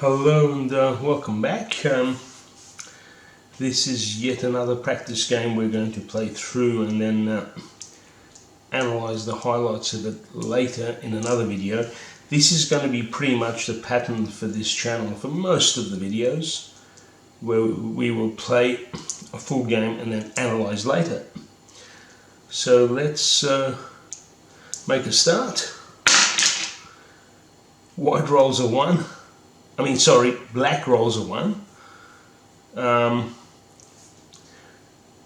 Hello and welcome back. This is yet another practice game we're going to play through and then analyze the highlights of it later in another video. This is going to be pretty much the pattern for this channel for most of the videos, where we will play a full game and then analyze later. So let's make a start. White rolls a 1. Black rolls a 1.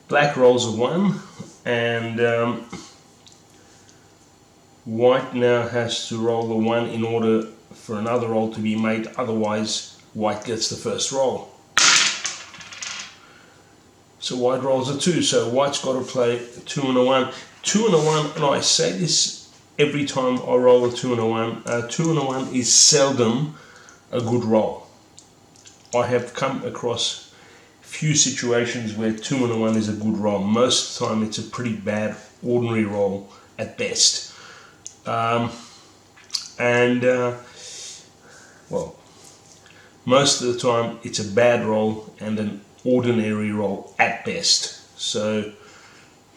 Black rolls a 1, and white now has to roll a 1 in order for another roll to be made, otherwise white gets the first roll. So white rolls a 2, so white's got to play a 2 and a 1. 2 and a 1, and I say this every time I roll a 2 and a 1, 2 and a 1 is seldom a good roll. I have come across few situations where 2 and a 1 is a good roll. Most of the time it's a pretty bad ordinary roll at best. Most of the time it's a bad roll and an ordinary roll at best. So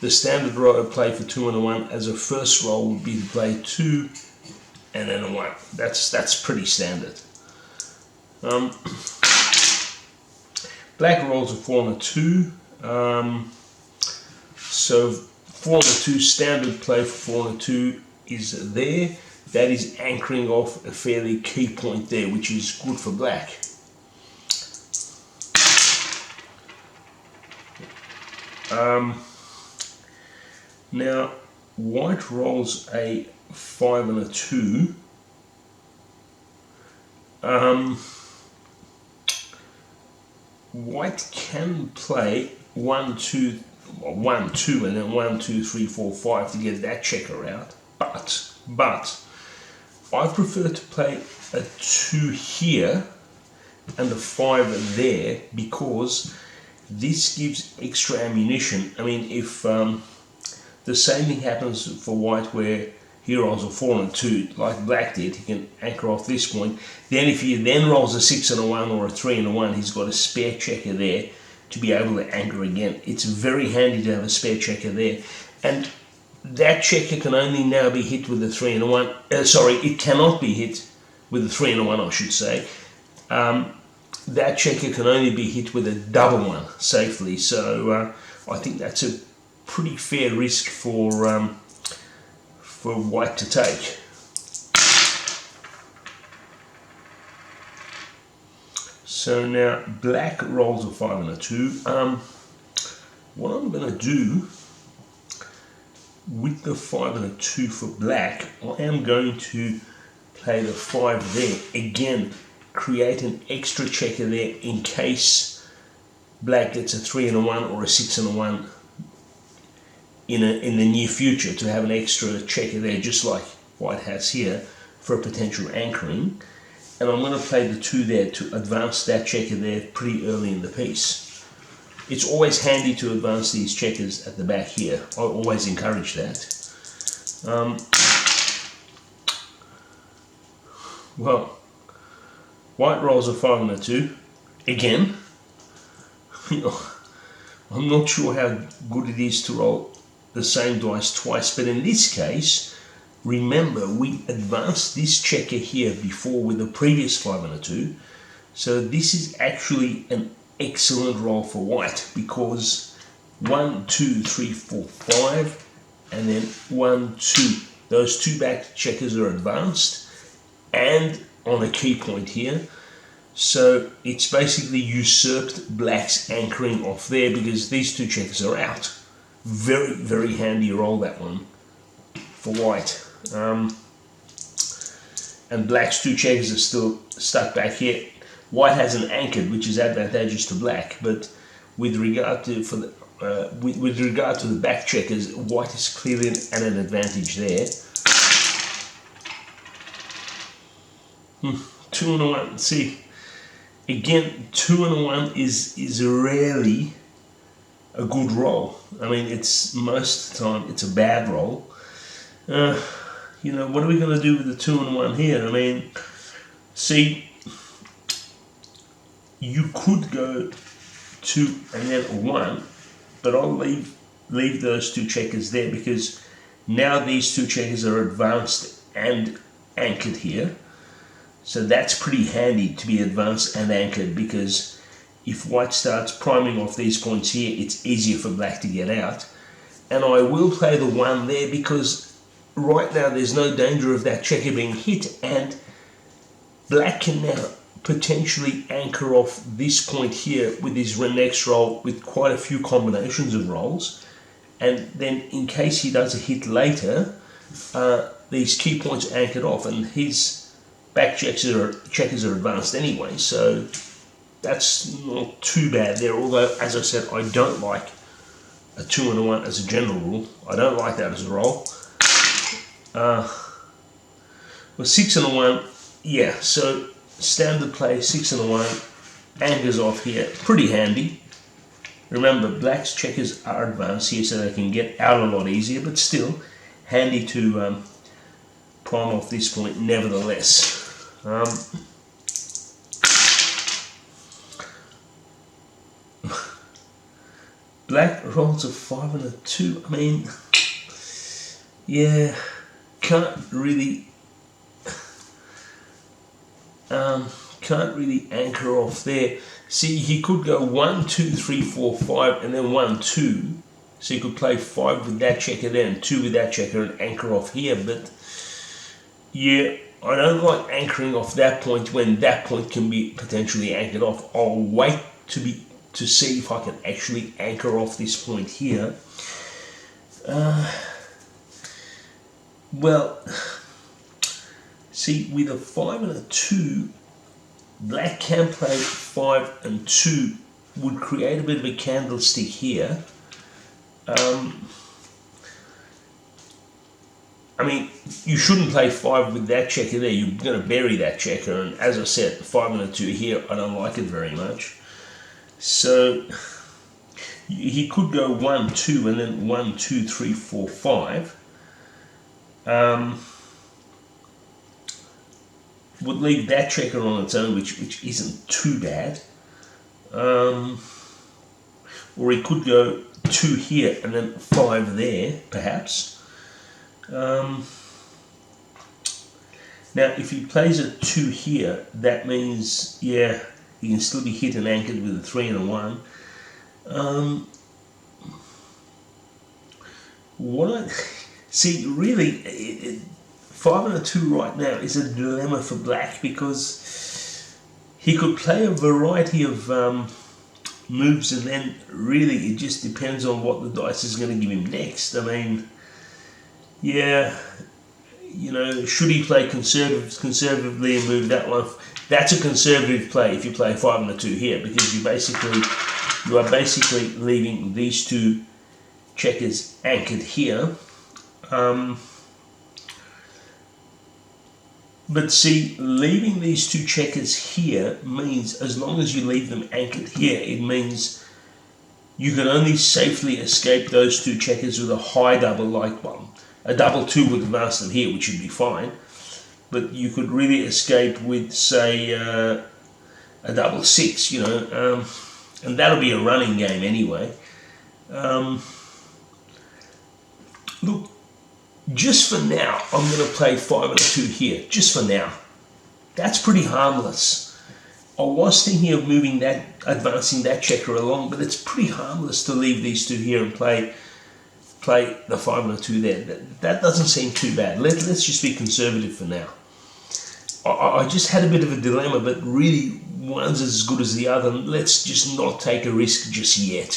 the standard play for 2 and a 1 as a first roll would be to play 2 and then a 1. That's pretty standard. Black rolls a 4 and a 2. So 4 and a 2, standard play for 4 and a 2 is there. That is anchoring off a fairly key point there, which is good for black. Now white rolls a 5 and a 2. White can play 1, 2, and then 1, 2, 3, 4, 5 to get that checker out. But I prefer to play a 2 here and a 5 there, because this gives extra ammunition. I mean, if the same thing happens for white where he rolls a 4 and a 2, like black did, he can anchor off this point. Then if he then rolls a 6 and a 1 or a 3 and a 1, he's got a spare checker there to be able to anchor again. It's very handy to have a spare checker there. And that checker can only now be hit with a 3 and a 1. It cannot be hit with a 3 and a 1, I should say. That checker can only be hit with a double 1 safely. So I think that's a pretty fair risk for white to take. So now black rolls a 5 and a 2. What I'm going to do with the 5 and a 2 for black, I am going to play the 5 there. Again, create an extra checker there in case black gets a 3 and a 1 or a 6 and a 1 in the near future, to have an extra checker there, just like white has here, for a potential anchoring. And I'm going to play the 2 there to advance that checker there pretty early in the piece. It's always handy to advance these checkers at the back here. I always encourage that. White rolls a 5 and a 2. Again, I'm not sure how good it is to roll the same dice twice, but in this case, remember, we advanced this checker here before with the previous 5 and a 2, so this is actually an excellent roll for white, because 1, 2, 3, 4, 5, and then 1, 2. Those 2 back checkers are advanced and on a key point here, so it's basically usurped black's anchoring off there, because these 2 checkers are out. Very, very handy roll, that one, for white. And black's 2 checkers are still stuck back here. White hasn't anchored, which is advantageous to black, but with regard to with regard to the back checkers, white is clearly at an advantage there. 2 and a 1. See, again, 2 and a 1 is rarely a good roll. I mean, it's most of the time it's a bad roll. What are we going to do with the 2 and 1 here? I mean, see, you could go 2 and then a 1, but I'll leave those 2 checkers there because now these 2 checkers are advanced and anchored here. So that's pretty handy to be advanced and anchored, because if white starts priming off these points here, it's easier for black to get out. And I will play the 1 there because right now there's no danger of that checker being hit, and black can now potentially anchor off this point here with his next roll with quite a few combinations of rolls, and then in case he does a hit later, these key points are anchored off and his back checkers are advanced anyway, so that's not too bad there. Although, as I said, I don't like a 2 and a 1 as a general rule. I don't like that as a roll. Well, 6 and a 1, yeah, so standard play, 6 and a 1, anchors off here, pretty handy. Remember, black's checkers are advanced here, so they can get out a lot easier, but still handy to prime off this point nevertheless. Black rolls a 5 and a 2. I mean, yeah, can't really anchor off there. See, he could go 1, 2, 3, 4, 5, and then 1, 2. So you could play 5 with that checker there and 2 with that checker and anchor off here. But yeah, I don't like anchoring off that point when that point can be potentially anchored off. I'll wait to see if I can actually anchor off this point here. Well, see, with a 5 and a 2, black can play 5 and 2, would create a bit of a candlestick here. I mean, you shouldn't play 5 with that checker there. You're going to bury that checker, and as I said, 5 and a 2 here, I don't like it very much. So he could go 1, 2, and then 1, 2, 3, 4, 5. Would leave that checker on its own, which isn't too bad. Or he could go 2 here and then 5 there, perhaps. Now, if he plays a 2 here, that means, yeah, he can still be hit and anchored with a 3 and a 1. See, really, 5 and a 2 right now is a dilemma for black, because he could play a variety of moves, and then really it just depends on what the dice is going to give him next. I mean, yeah, you know, should he play conservatively and move that one? That's a conservative play if you play 5 and a 2 here, because you are basically leaving these 2 checkers anchored here. But see, leaving these 2 checkers here means, as long as you leave them anchored here, it means you can only safely escape those 2 checkers with a high double, like one. A double 2 would advance them here, which would be fine. But you could really escape with, say, a double 6, you know, and that'll be a running game anyway. Look, just for now, I'm going to play 5 and a 2 here, just for now. That's pretty harmless. I was thinking of advancing that checker along, but it's pretty harmless to leave these 2 here and play the 5 and a 2 there. That doesn't seem too bad. Let's just be conservative for now. I just had a bit of a dilemma, but really one's as good as the other. Let's just not take a risk just yet.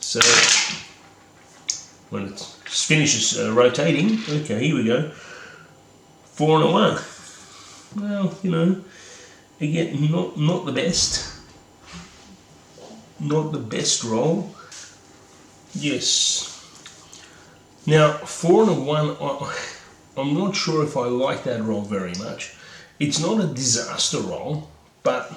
So when it finishes rotating, okay, here we go. 4 and a 1. Well, you know, again, not the best. Not the best roll. Yes. Now, 4 and a 1, I'm not sure if I like that roll very much. It's not a disaster roll, but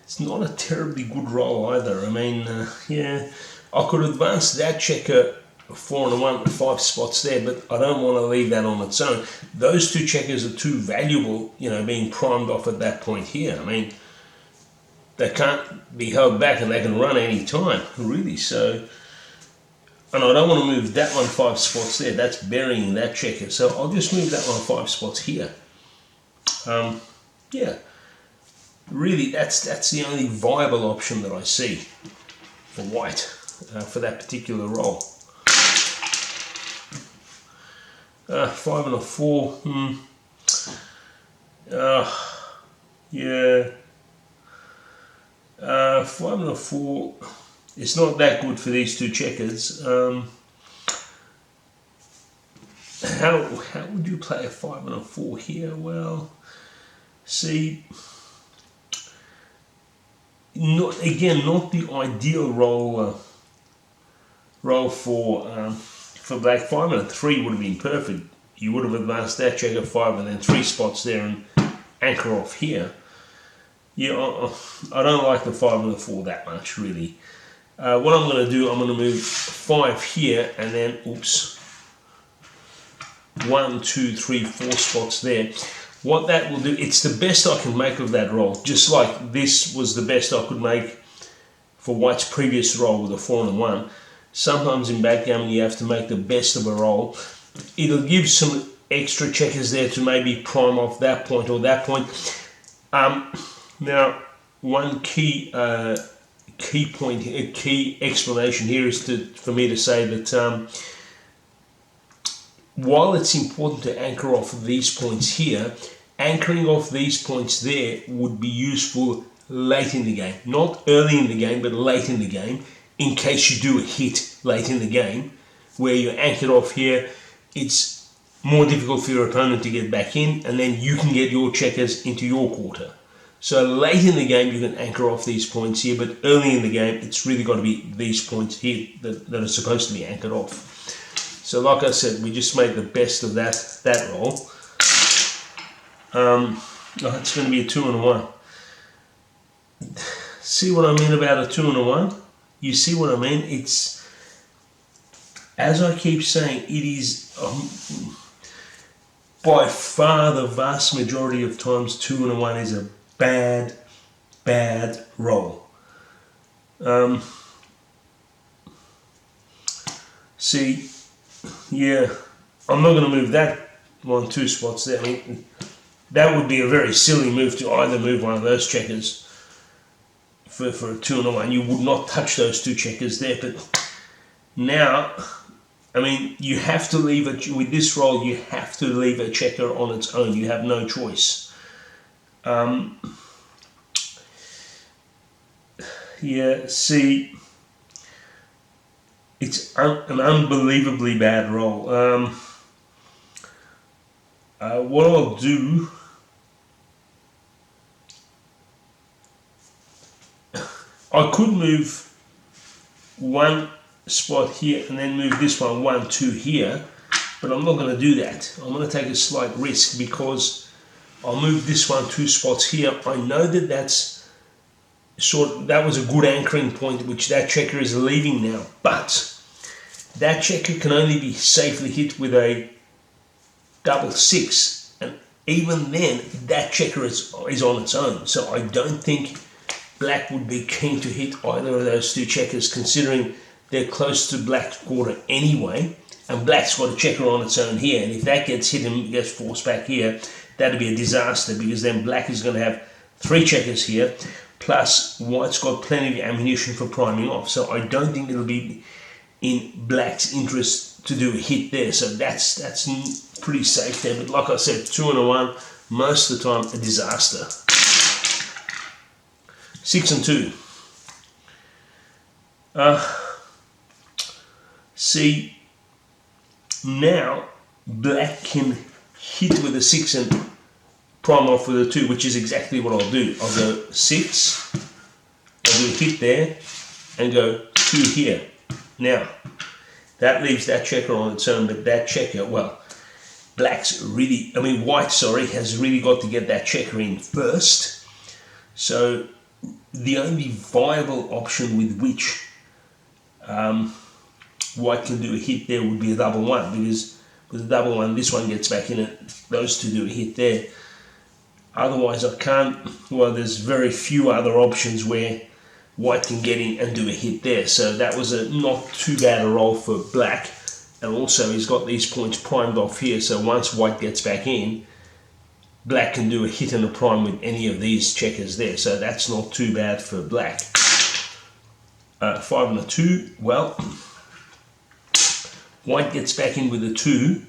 it's not a terribly good roll either. I mean, yeah, I could advance that checker 4 and a 1 with 5 spots there, but I don't want to leave that on its own. Those 2 checkers are too valuable, you know, being primed off at that point here. I mean, they can't be held back and they can run any time, really. So, and I don't want to move that one 5 spots there. That's burying that checker. So I'll just move that one 5 spots here. Yeah, really, that's the only viable option that I see for white for that particular roll. 5 and a 4. Yeah. 5 and a 4. It's not that good for these two checkers. How would you play a 5 and a 4 here? Well, see, not the ideal roll for black. 5 and a 3 would have been perfect. You would have advanced that checker 5 and then 3 spots there and anchor off here. Yeah, I don't like the 5 and the 4 that much, really. What I'm going to do, I'm going to move 5 here and then, oops, 1, 2, 3, 4 spots there. What that will do, it's the best I can make of that roll, just like this was the best I could make for white's previous roll with a 4 and a 1. Sometimes in backgammon you have to make the best of a roll. It'll give some extra checkers there to maybe prime off that point or that point. Now, one key point, a key explanation here is for me to say that while it's important to anchor off of these points here, anchoring off these points there would be useful late in the game. Not early in the game, but late in the game, in case you do a hit late in the game, where you're anchored off here. It's more difficult for your opponent to get back in, and then you can get your checkers into your quarter. So late in the game, you can anchor off these points here, but early in the game, it's really got to be these points here that are supposed to be anchored off. So like I said, we just made the best of that roll. It's going to be a 2 and a 1. See what I mean about a 2 and a 1? You see what I mean? It's, as I keep saying, it is by far the vast majority of times 2 and a 1 is a bad roll. See, yeah, I'm not going to move that 1, 2 spots there. I mean, that would be a very silly move to either move one of those checkers for a 2 and a 1. You would not touch those 2 checkers there. But now, I mean, you have to leave it with this roll. You have to leave a checker on its own. You have no choice. Yeah, see, it's an unbelievably bad roll. What I'll do, I could move 1 spot here and then move this one 1, 2 here, but I'm not going to do that. I'm going to take a slight risk because I'll move this one 2 spots here. I know that that was a good anchoring point which that checker is leaving now, but that checker can only be safely hit with a double 6, and even then that checker is on its own. So I don't think black would be keen to hit either of those 2 checkers, considering they're close to black's quarter anyway, and black's got a checker on its own here, and if that gets hit and gets forced back here, that'd be a disaster, because then black is going to have 3 checkers here, plus white's got plenty of ammunition for priming off. So I don't think it'll be in black's interest to do a hit there. So that's pretty safe there. But like I said, 2 and a 1, most of the time a disaster. 6 and 2. See, now black can hit with a 6 and prime off with a 2, which is exactly what I'll do. I'll go 6, I'll do a hit there, and go 2 here. Now, that leaves that checker on its own, but that checker, well, white, has really got to get that checker in first. So the only viable option with which white can do a hit there would be a double 1, because with a double 1, this one gets back in it, those 2 do a hit there. Otherwise I can't, well, there's very few other options where white can get in and do a hit there. So that was a not too bad a roll for black. And also he's got these points primed off here, so once white gets back in, black can do a hit and a prime with any of these checkers there. So that's not too bad for black. 5 and a 2, well, white gets back in with a 2.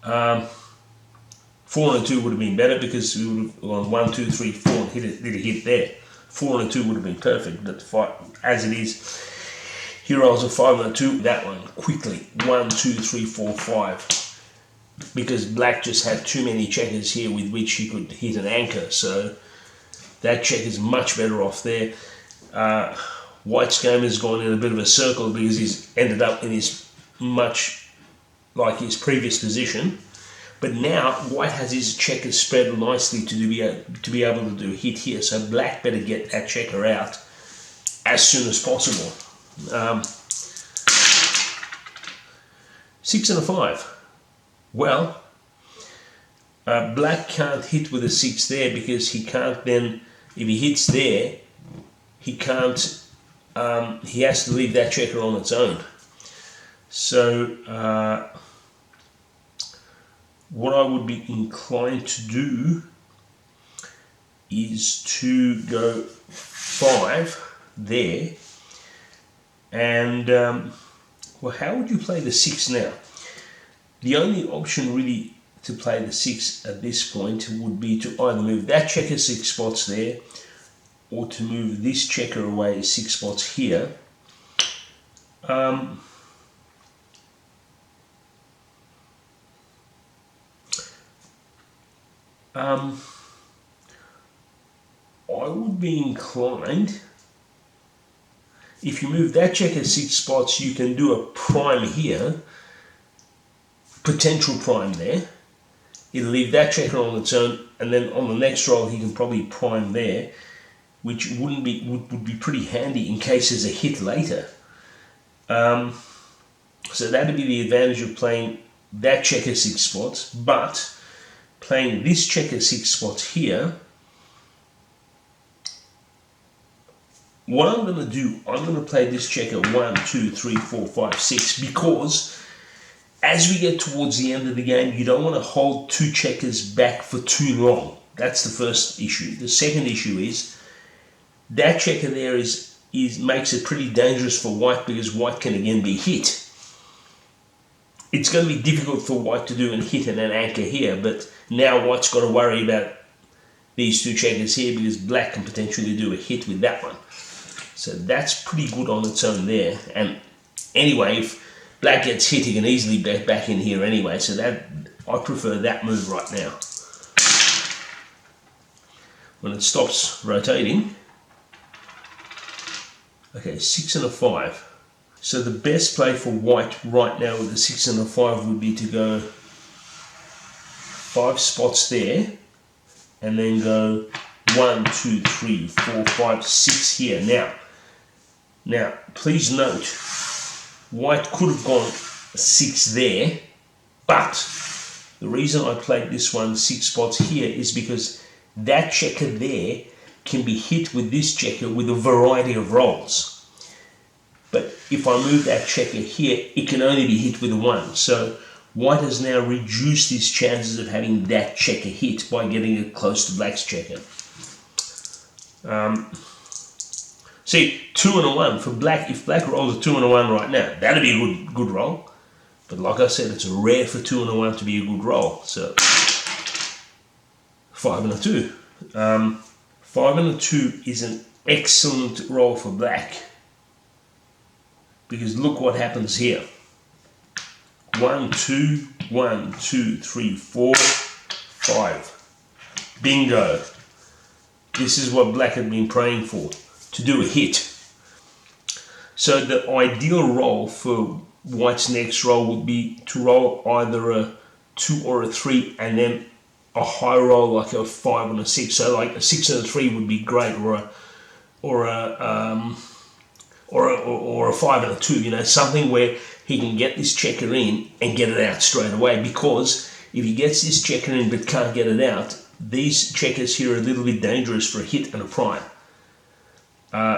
4 and a 2 would have been better because we would have gone 1, 2, 3, 4 and did a hit there. 4 and a 2 would have been perfect, but as it is, he rolls a 5 and a 2. That one quickly, 1, 2, 3, 4, 5, because black just had too many checkers here with which he could hit an anchor. So that check is much better off there. White's game has gone in a bit of a circle because he's ended up in his much like his previous position. But now white has his checkers spread nicely to be able to do a hit here. So black better get that checker out as soon as possible. 6 and a 5. Well, black can't hit with a 6 there because he can't then, if he hits there, he can't, he has to leave that checker on its own. So what I would be inclined to do is to go 5 there, and well, how would you play the 6 now? The only option really to play the 6 at this point would be to either move that checker 6 spots there, or to move this checker away 6 spots here. I would be inclined, if you move that checker 6 spots, you can do a prime here, potential prime there. It'll leave that checker on its own, and then on the next roll he can probably prime there, which would be pretty handy in case there's a hit later. So that'd be the advantage of playing that checker 6 spots, but playing this checker 6 spots here, what I'm going to do, I'm going to play this checker 1, 2, 3, 4, 5, 6, because as we get towards the end of the game, you don't want to hold 2 checkers back for too long. That's the first issue. The second issue is that checker there makes it pretty dangerous for white because white can again be hit. It's going to be difficult for white to do and hit and an anchor here, but now white's got to worry about these 2 checkers here because black can potentially do a hit with that one. So that's pretty good on its own there. And anyway, if black gets hit, he can easily get back in here anyway. So that I prefer that move right now. When it stops rotating, okay, 6 and a 5. So the best play for white right now with a 6 and a 5 would be to go 5 spots there, and then go 1, 2, 3, 4, 5, 6 here. Now, please note, white could have gone 6 there, but the reason I played this one 6 spots here is because that checker there can be hit with this checker with a variety of rolls. But if I move that checker here, it can only be hit with a 1. So white has now reduced his chances of having that checker hit by getting it close to black's checker. See, 2 and a 1 for black. If black rolls a 2 and a 1 right now, that'd be a good roll. But like I said, it's rare for 2 and a 1 to be a good roll. So 5 and a 2. 5 and a 2 is an excellent roll for black, because look what happens here. 1, 2, 1, 2, 3, 4, 5. Bingo. This is what black had been praying for, to do a hit. So the ideal roll for white's next roll would be to roll either a 2 or a 3 and then a high roll like a 5 and a 6. So like a 6 and a 3 would be great, or a 5 and a 2, you know, something where he can get this checker in and get it out straight away, because if he gets this checker in but can't get it out, these checkers here are a little bit dangerous for a hit and a prime,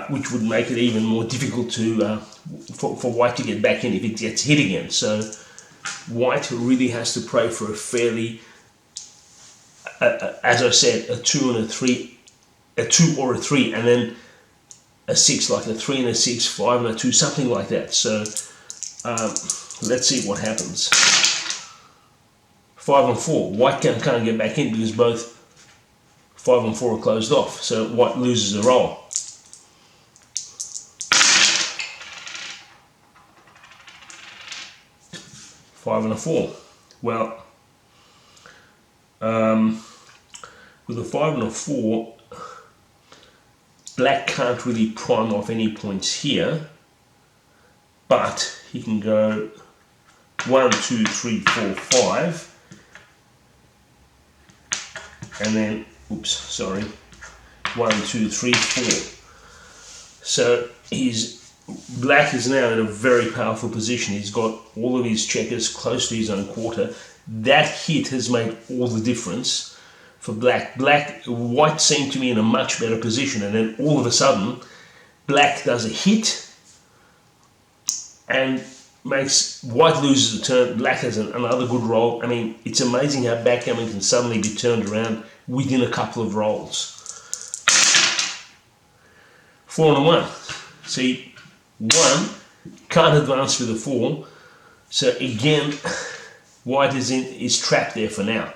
which would make it even more difficult to for white to get back in if it gets hit again. So white really has to pray for a fairly, as I said, a 2 and a 3, a 2 or a 3, and then a 6, like a 3 and a 6, 5 and a 2, something like that. So let's see what happens. 5 and 4, white can't get back in because both 5 and 4 are closed off, so white loses the roll. 5 and a 4. Well, with a 5 and a 4, black can't really prime off any points here, but he can go 1, 2, 3, 4, 5, and then, oops, sorry, 1, 2, 3, 4. So black is now in a very powerful position. He's got all of his checkers close to his own quarter. That hit has made all the difference for black. White seemed to be in a much better position, and then all of a sudden, black does a hit and makes white loses the turn. Black has another good roll. I mean, it's amazing how backgammon can suddenly be turned around within a couple of rolls. 4 and a 1. See, 1 can't advance with a 4, so again, white is trapped there for now,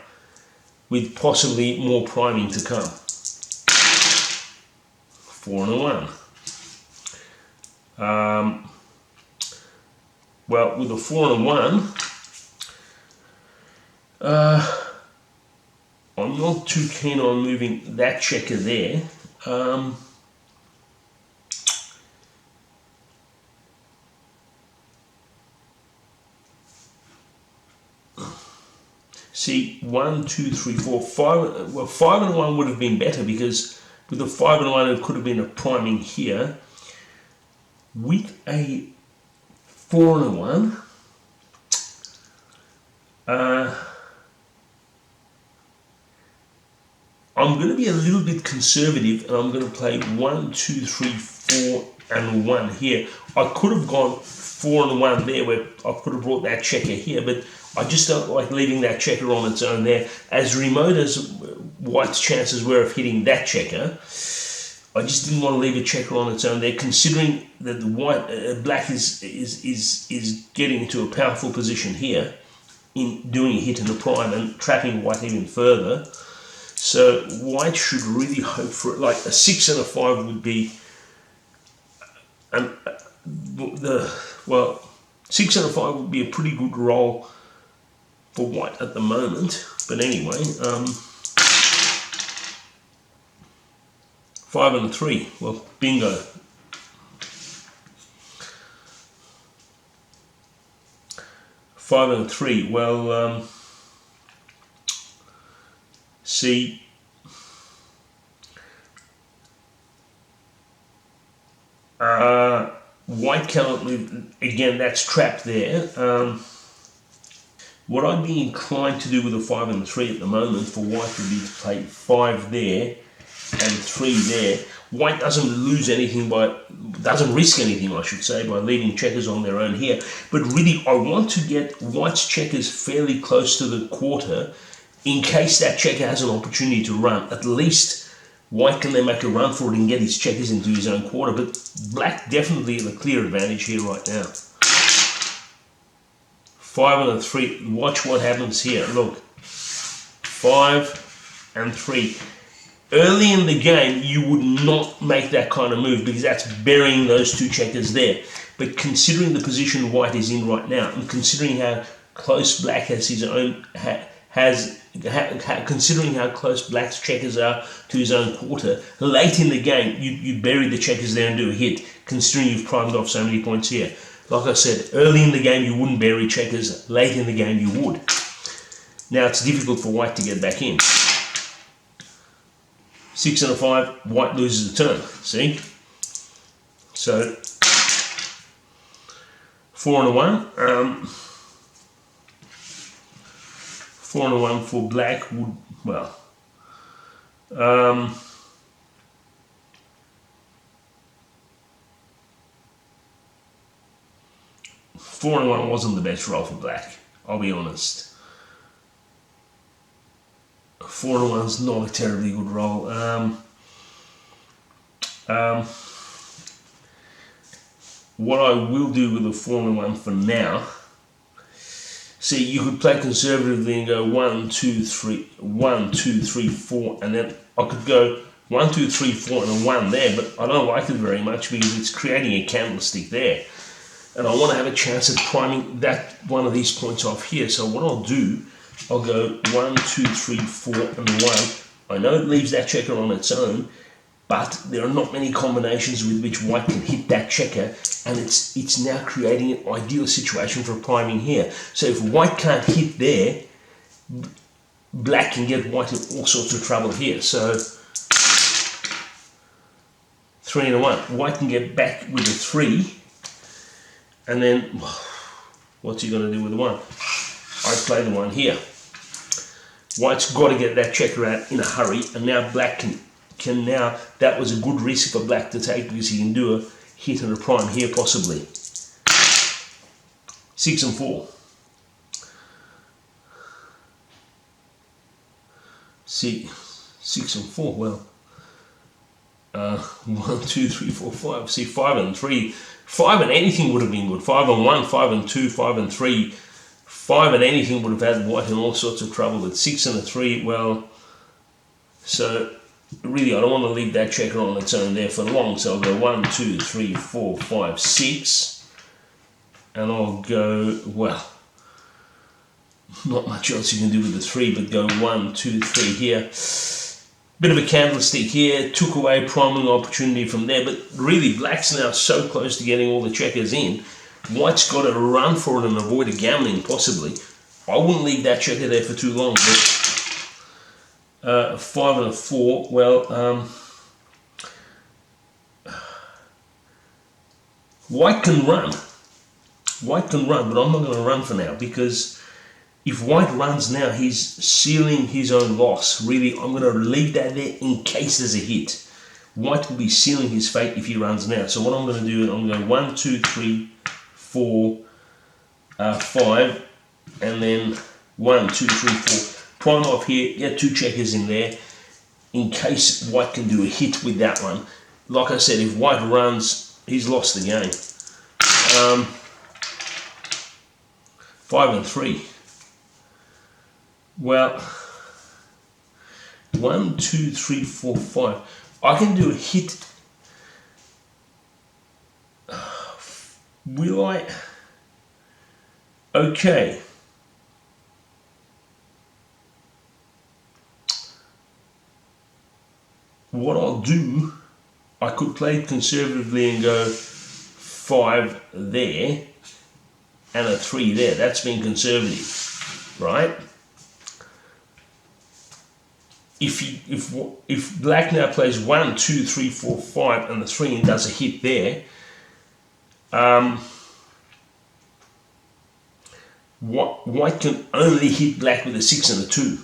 with possibly more priming to come. 4 and a 1. Well, with a 4 and a 1, I'm not too keen on moving that checker there. See, 1, 2, 3, 4, 5. Well, 5 and 1 would have been better because with the 5 and 1 it could have been a priming here. With a 4 and a 1, I'm going to be a little bit conservative, and I'm going to play 1, 2, 3, 4 and 1 here. I could have gone 4 and 1 there, where I could have brought that checker here, but I just don't like leaving that checker on its own there. As remote as white's chances were of hitting that checker, I just didn't want to leave a checker on its own there, considering that the black is getting into a powerful position here in doing a hit and a prime and trapping white even further. So white should really hope for it. Like a 6 and a 5 would be, well, 6 and a 5 would be a pretty good roll for white at the moment. But anyway, 5 and a 3, well, bingo. Five and a 3, well, see, white cannot move, again, that's trapped there. What I'd be inclined to do with a 5 and a 3 at the moment for white would be to play 5 there and 3 there. White doesn't lose anything doesn't risk anything, I should say, by leaving checkers on their own here. But really, I want to get white's checkers fairly close to the quarter in case that checker has an opportunity to run. At least white can then make a run for it and get his checkers into his own quarter. But black definitely has a clear advantage here right now. 5 and a 3. Watch what happens here. Look, 5 and 3. Early in the game, you would not make that kind of move because that's burying those two checkers there. But considering the position white is in right now, and considering how close black has his own considering how close black's checkers are to his own quarter, late in the game, you bury the checkers there and do a hit. Considering you've primed off so many points here. Like I said, early in the game you wouldn't bury checkers, late in the game you would. Now it's difficult for white to get back in. 6 and a 5, white loses the turn, see? So, 4 and a 1. 4 4 and a 1 for black would, well, 4 and a 1 wasn't the best roll for black, I'll be honest. 4 and a 1's not a terribly good roll. What I will do with the 4 and a 1 for now, see, you could play conservatively and go 1, 2, 3, 1, 2, 3, 4, and then I could go 1, 2, 3, 4 and a 1 there, but I don't like it very much because it's creating a candlestick there. And I want to have a chance at priming that one of these points off here. So what I'll do, I'll go 1, 2, 3, 4 and 1. I know it leaves that checker on its own, but there are not many combinations with which white can hit that checker, and it's now creating an ideal situation for priming here. So if white can't hit there, black can get white in all sorts of trouble here. So 3 and a 1. White can get back with a 3, and then what's he going to do with the 1? I play the 1 here. White's got to get that checker out in a hurry, and now black can now, that was a good risk for black to take because he can do a hit and a prime here possibly. 6 and 4. 6 and 4, well, 1, 2, 3, 4, 5. See, 5 and 3. 5 and anything would have been good. 5 and 1, 5 and 2, 5 and 3. 5 and anything would have had white in all sorts of trouble. But 6 and a 3, well, so really I don't want to leave that checker on its own there for long. So I'll go 1, 2, 3, 4, 5, 6. And I'll go, well, not much else you can do with the 3, but go 1, 2, 3 here. Bit of a candlestick here, took away priming opportunity from there, but really black's now so close to getting all the checkers in. White's got to run for it and avoid a gammoning possibly. I wouldn't leave that checker there for too long, but 5 and a 4, well, white can run. White can run, but I'm not going to run for now because if white runs now, he's sealing his own loss. Really, I'm going to leave that there in case there's a hit. White will be sealing his fate if he runs now. So what I'm going to do, I'm going to go 1, 2, 3, 4, 5, and then 1, 2, 3, 4. Prime off here, get 2 checkers in there in case white can do a hit with that one. Like I said, if white runs, he's lost the game. 5 and 3. Well, 1, 2, 3, 4, 5. I can do a hit. Will I? Okay. What I'll do, I could play it conservatively and go 5 there and a 3 there. That's being conservative, right? If black now plays 1, 2, 3, 4, 5 and the 3 and does a hit there, white can only hit black with a 6 and a 2.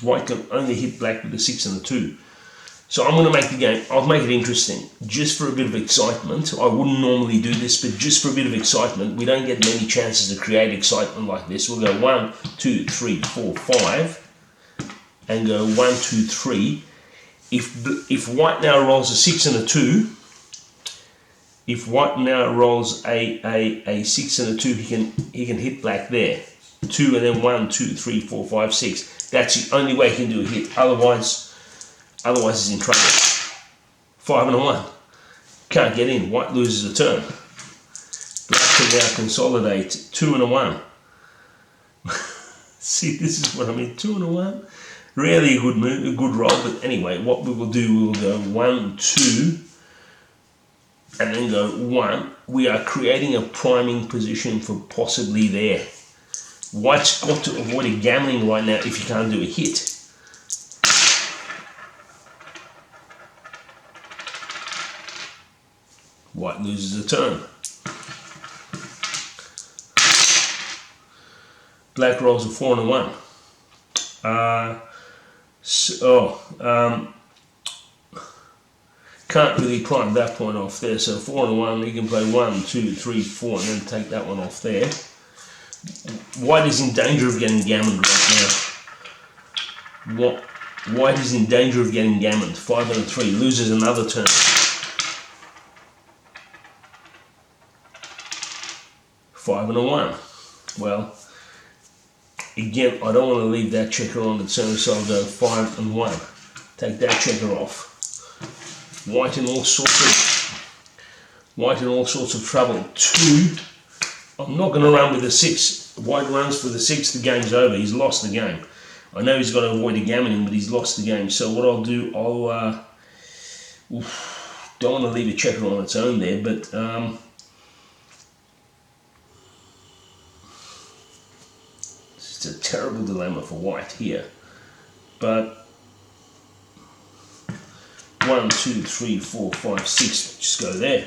White can only hit black with a 6 and a 2. So I'm going to make the game, I'll make it interesting, just for a bit of excitement. I wouldn't normally do this, but just for a bit of excitement. We don't get many chances to create excitement like this. We'll go 1, 2, 3, 4, 5, and go 1, 2, 3. If white now rolls a 6 and a 2, if white now rolls a 6 and a 2, he can hit black there. 2 and then 1, 2, 3, 4, 5, 6. That's the only way he can do a hit. Otherwise he's in trouble. 5 and a 1. Can't get in. White loses a turn. Black can now consolidate. 2 and a 1. See, this is what I mean. 2 and a 1. Really a good move, a good roll. But anyway, what we will do, we will go 1, 2, and then go 1. We are creating a priming position for possibly there. White's got to avoid a gammoning right now if he can't do a hit. White loses a turn. Black rolls a 4 and a 1. Can't really prime that point off there. So 4 and a 1, you can play 1, 2, 3, 4, and then take that one off there. White is in danger of getting gammoned right now. White is in danger of getting gammoned. 5 and a 3, loses another turn. 5 and a 1. Well, again, I don't want to leave that checker on the turn, so I'll go 5 and 1. Take that checker off. White in all sorts of trouble. 2. I'm not going to run with the 6. White runs for the 6. The game's over. He's lost the game. I know he's got to avoid a gammoning, but he's lost the game. So what I'll do, don't want to leave a checker on its own there, but it's a terrible dilemma for White here. But 1, 2, 3, 4, 5, 6. Just go there.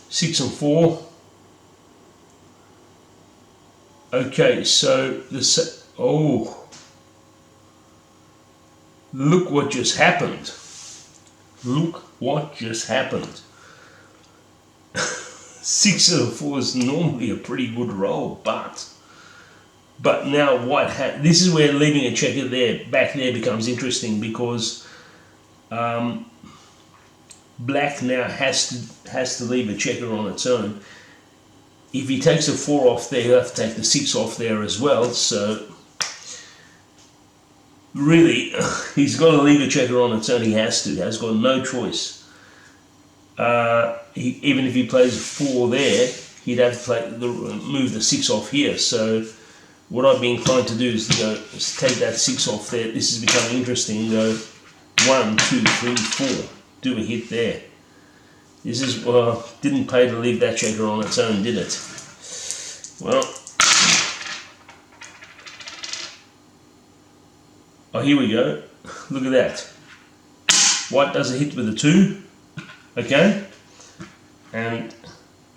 6 and 4. Okay, so look what just happened. Look what just happened. 6 and 4 is normally a pretty good roll, but now White this is where leaving a checker back there becomes interesting, because Black now has to leave a checker on its own. If he takes a 4 off there, he'll have to take the 6 off there as well. So really, he's got to leave a checker on its own. He has to. He has got no choice. Even if he plays a 4 there, he'd have to move the 6 off here. So what I'd be inclined to do is to take that 6 off there. This is becoming interesting. Go 1, 2, 3, 4. Do a hit there. This is, didn't pay to leave that checker on its own, did it? Well, here we go. Look at that. White does a hit with a 2, okay? And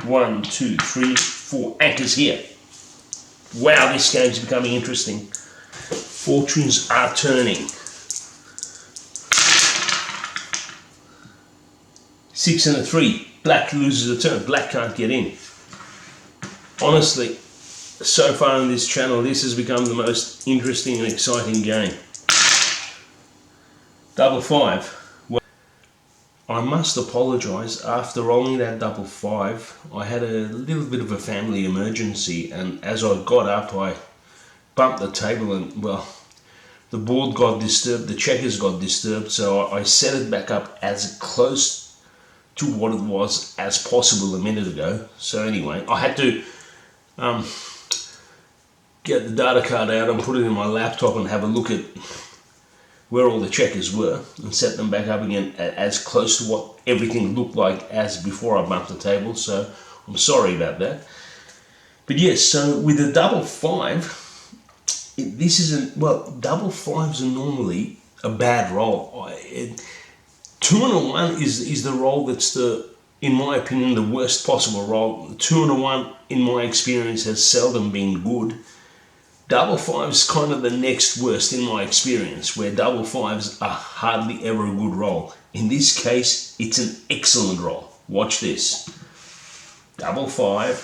1, 2, 3, 4, anchors here. Wow, this game's becoming interesting. Fortunes are turning. 6 and a 3. Black loses a turn. Black can't get in. Honestly, so far on this channel, this has become the most interesting and exciting game. Double 5. Well, I must apologise. After rolling that double 5, I had a little bit of a family emergency, and as I got up, I bumped the table, and well, the board got disturbed, the checkers got disturbed, so I set it back up as close to what it was as possible a minute ago. So anyway, I had to get the data card out and put it in my laptop and have a look at where all the checkers were and set them back up again as close to what everything looked like as before I bumped the table. So I'm sorry about that. But yes, so with a double 5, this isn't, well, double 5s are normally a bad roll. 2 and a 1 is the roll that's in my opinion, the worst possible roll. 2 and a 1, in my experience, has seldom been good. Double 5 is kind of the next worst in my experience, where double 5s are hardly ever a good roll. In this case, it's an excellent roll. Watch this. Double 5.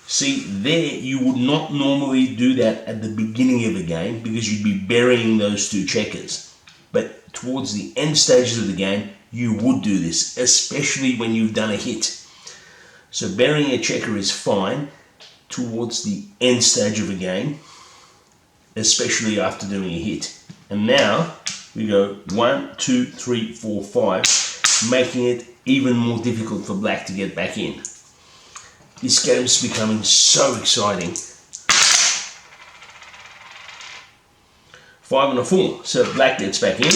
See, there you would not normally do that at the beginning of a game because you'd be burying those 2 checkers. But towards the end stages of the game, you would do this, especially when you've done a hit. So burying a checker is fine towards the end stage of a game, especially after doing a hit. And now we go 1, 2, 3, 4, 5, making it even more difficult for Black to get back in. This game's becoming so exciting. 5 and a 4, so Black gets back in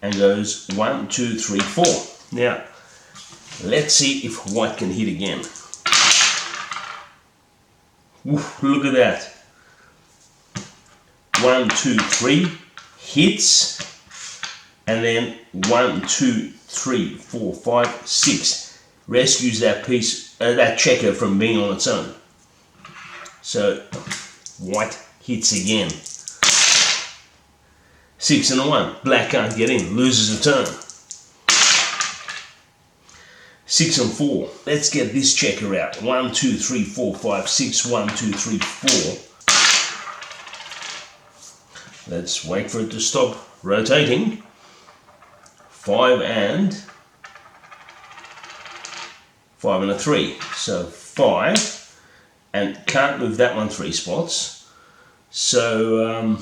and goes 1, 2, 3, 4. Now, let's see if White can hit again. Oof, look at that. 1, 2, 3, hits. and then 1, 2, 3, 4, 5, 6 rescues that piece, that checker from being on its own. So white hits again. 6 and a 1. Black can't get in, loses a turn. 6 and 4. Let's get this checker out. 1, 2, 3, 4, 5, 6. 1, 2, 3, 4. Let's wait for it to stop rotating. 5 and a 3. So 5, and can't move that one 3 spots. So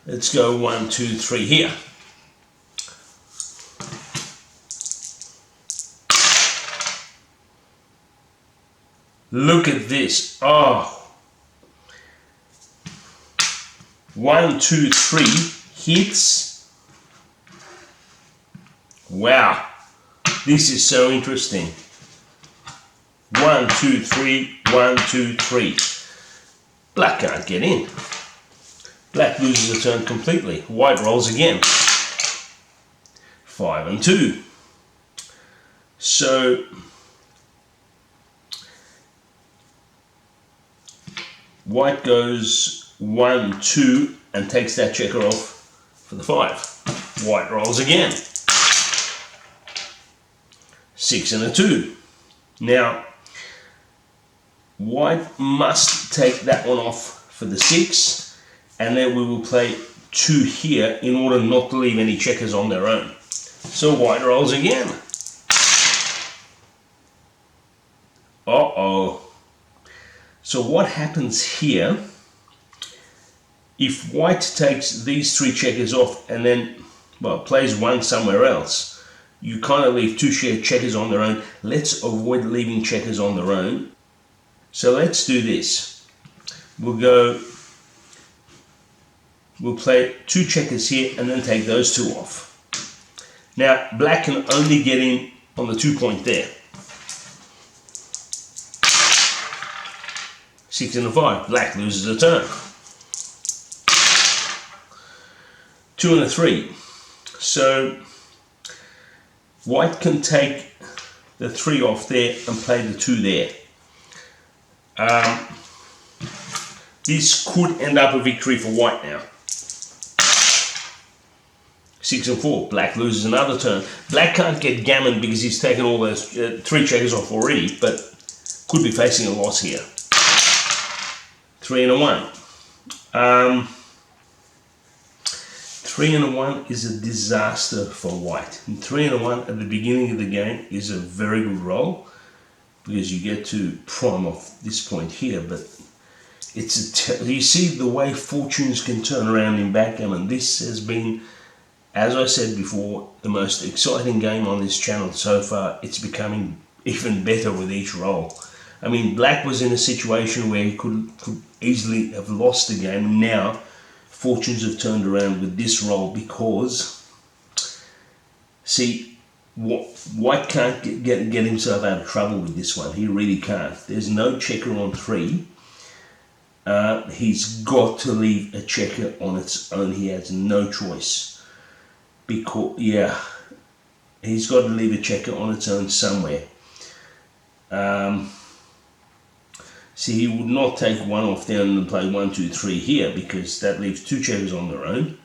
let's go 1, 2, 3 here. Look at this. Oh. 1, 2, 3 hits. Wow. This is so interesting. 1, 2, 3, 1, 2, 3. Black can't get in. Black loses a turn completely. White rolls again. 5 and 2. So white goes 1, 2 and takes that checker off for the 5. White rolls again. 6 and a 2. Now white must take that one off for the 6, and then we will play 2 here in order not to leave any checkers on their own. So white rolls again. Uh-oh. So what happens here, if white takes these 3 checkers off and then, well, plays 1 somewhere else, you kind of leave 2 checkers on their own. Let's avoid leaving checkers on their own. So let's do this. We'll play 2 checkers here and then take those 2 off. Now black can only get in on the 2 point there. 6 and a 5. Black loses a turn. 2 and a 3. So white can take the 3 off there and play the 2 there. This could end up a victory for white now. 6 and 4. Black loses another turn. Black can't get gammon because he's taken all those 3 checkers off already, but could be facing a loss here. 3 and a 1. 3 and a 1 is a disaster for white. And 3 and a 1 at the beginning of the game is a very good roll because you get to prime off this point here, but it's you see the way fortunes can turn around in backgammon. This has been, as I said before, the most exciting game on this channel so far. It's becoming even better with each roll. I mean, black was in a situation where he could easily have lost the game. Now fortunes have turned around with this roll because, see, white can't get himself out of trouble with this one. He really can't. There's no checker on 3. He's got to leave a checker on its own. He has no choice. Because, yeah, he's got to leave a checker on its own somewhere. See, he would not take 1 off there and play 1, 2, 3 here because that leaves 2 checkers on their own.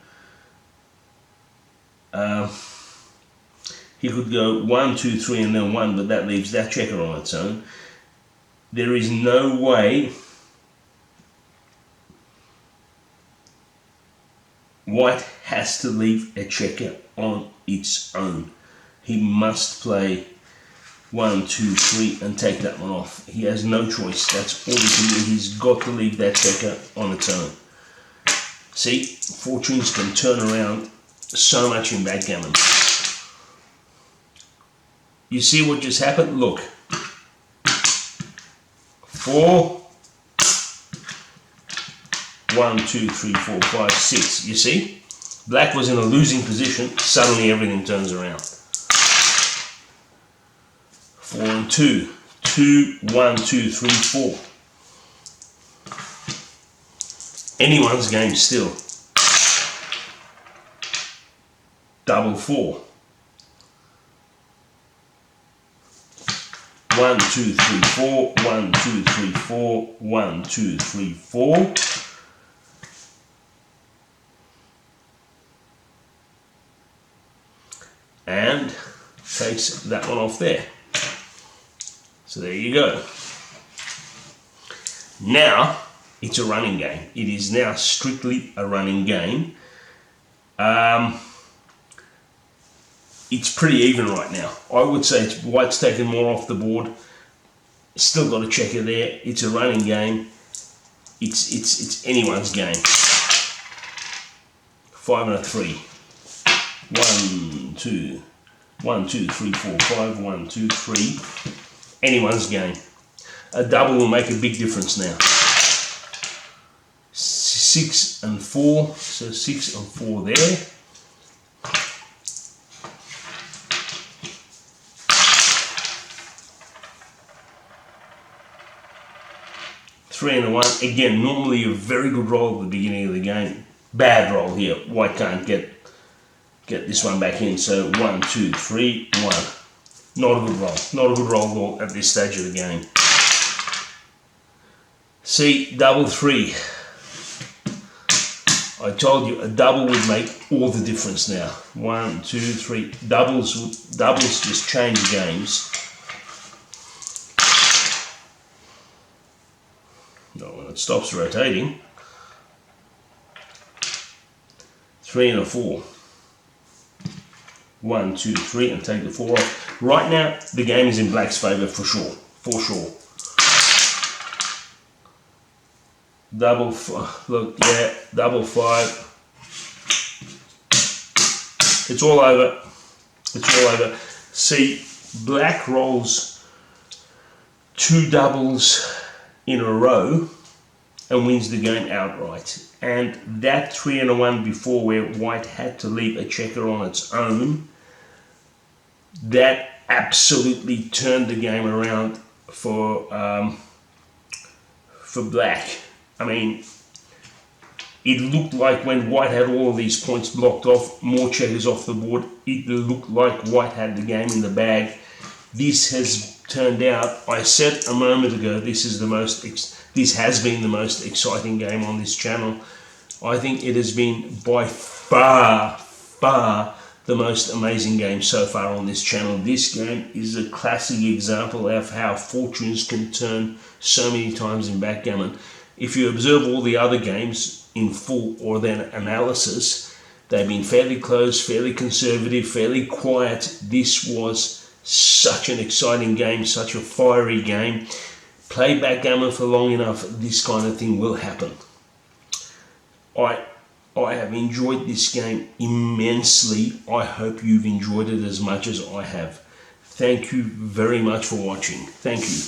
He could go 1, 2, 3 and then 1, but that leaves that checker on its own. There is no way white has to leave a checker on its own. He must play 1, 2, 3 and take that one off. He has no choice. That's all he can do. He's got to leave that checker on its own. See, fortunes can turn around so much in backgammon. You see what just happened? Look. 4, 1, 2, 3, 4, 5, 6. You see? Black was in a losing position. Suddenly everything turns around. 4 and 2. 2, 1, 2, 3, 4. Anyone's game still. double 4. 1, 2, 3, 4, 1, 2, 3, 4, 1, 2, 3, 4. And takes that one off there. So there you go. Now it's a running game. It is now strictly a running game. It's pretty even right now. I would say white's taken more off the board. Still got a checker there. It's a running game. It's anyone's game. 5 and a 3. 1, 2, 1, 2, 3, 4, 5. 1, 2, 3. Anyone's game. A double will make a big difference now. 6 and 4. So 6 and 4 there. 3 and a 1. Again, normally a very good roll at the beginning of the game. Bad roll here. White can't get this one back in. So 1, 2, 3, 1. Not a good roll. Not a good roll at this stage of the game. See, double 3. I told you a double would make all the difference now. 1, 2, 3. Doubles just change games. Not when it stops rotating. 3 and a 4. 1, 2, 3, and take the 4 off. Right now, the game is in black's favour for sure. For sure. Double 5. Look, yeah, double 5. It's all over. It's all over. See, black rolls 2 doubles in a row and wins the game outright. And that 3 and a 1 before, where white had to leave a checker on its own, that absolutely turned the game around for black. I mean, it looked like when white had all of these points blocked off, more checkers off the board, it looked like white had the game in the bag. This has turned out, I said a moment ago, this has been the most exciting game on this channel. I think it has been by far the most amazing game so far on this channel. This game is a classic example of how fortunes can turn so many times in backgammon. If you observe all the other games in full or then analysis, they've been fairly close, fairly conservative, fairly quiet. This was such an exciting game, such a fiery game. Play backgammon for long enough, this kind of thing will happen. I have enjoyed this game immensely. I hope you've enjoyed it as much as I have. Thank you very much for watching. Thank you.